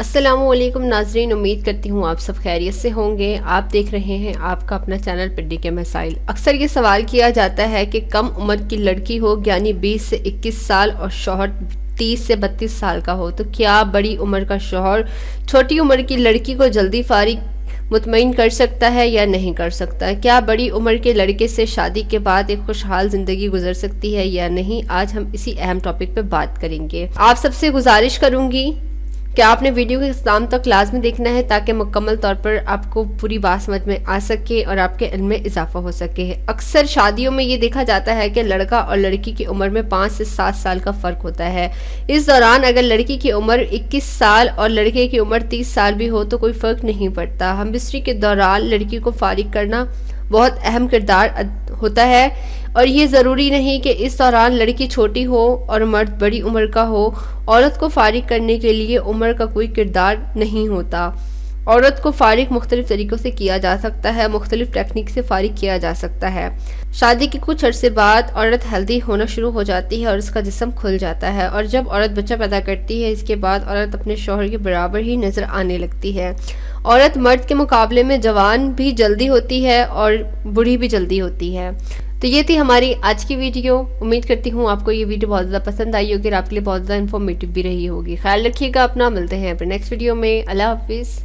السلام علیکم ناظرین، امید کرتی ہوں آپ سب خیریت سے ہوں گے۔ آپ دیکھ رہے ہیں آپ کا اپنا چینل پڈی کے مسائل۔ اکثر یہ سوال کیا جاتا ہے کہ کم عمر کی لڑکی ہو یعنی 20 سے 21 سال اور شوہر 30 سے 32 سال کا ہو تو کیا بڑی عمر کا شوہر چھوٹی عمر کی لڑکی کو جلدی فارغ مطمئن کر سکتا ہے یا نہیں کر سکتا؟ کیا بڑی عمر کے لڑکے سے شادی کے بعد ایک خوشحال زندگی گزر سکتی ہے یا نہیں؟ آج ہم اسی اہم ٹاپک پہ بات کریں گے۔ آپ سب سے گزارش کروں گی کہ آپ نے ویڈیو کے اختتام تک لازمی دیکھنا ہے تاکہ مکمل طور پر آپ کو پوری بات سمجھ میں آ سکے اور آپ کے علم میں اضافہ ہو سکے۔ اکثر شادیوں میں یہ دیکھا جاتا ہے کہ لڑکا اور لڑکی کی عمر میں 5 سے 7 سال کا فرق ہوتا ہے۔ اس دوران اگر لڑکی کی عمر 21 سال اور لڑکے کی عمر 30 سال بھی ہو تو کوئی فرق نہیں پڑتا۔ ہم بستری کے دوران لڑکی کو فارغ کرنا بہت اہم کردار ہوتا ہے اور یہ ضروری نہیں کہ اس دوران لڑکی چھوٹی ہو اور مرد بڑی عمر کا ہو۔ عورت کو فارغ کرنے کے لیے عمر کا کوئی کردار نہیں ہوتا۔ عورت کو فارغ مختلف طریقوں سے کیا جا سکتا ہے، مختلف ٹیکنیک سے فارغ کیا جا سکتا ہے۔ شادی کے کچھ عرصے بعد عورت ہیلدی ہونا شروع ہو جاتی ہے اور اس کا جسم کھل جاتا ہے، اور جب عورت بچہ پیدا کرتی ہے اس کے بعد عورت اپنے شوہر کے برابر ہی نظر آنے لگتی ہے۔ عورت مرد کے مقابلے میں جوان بھی جلدی ہوتی ہے اور بوڑھی بھی جلدی ہوتی ہے۔ تو یہ تھی ہماری آج کی ویڈیو۔ امید کرتی ہوں آپ کو یہ ویڈیو بہت زیادہ پسند آئی ہوگی اور آپ کے لیے بہت زیادہ انفارمیٹیو بھی رہی ہوگی۔ خیال رکھیے گا اپنا، ملتے ہیں اپنے نیکسٹ ویڈیو میں۔ اللہ حافظ۔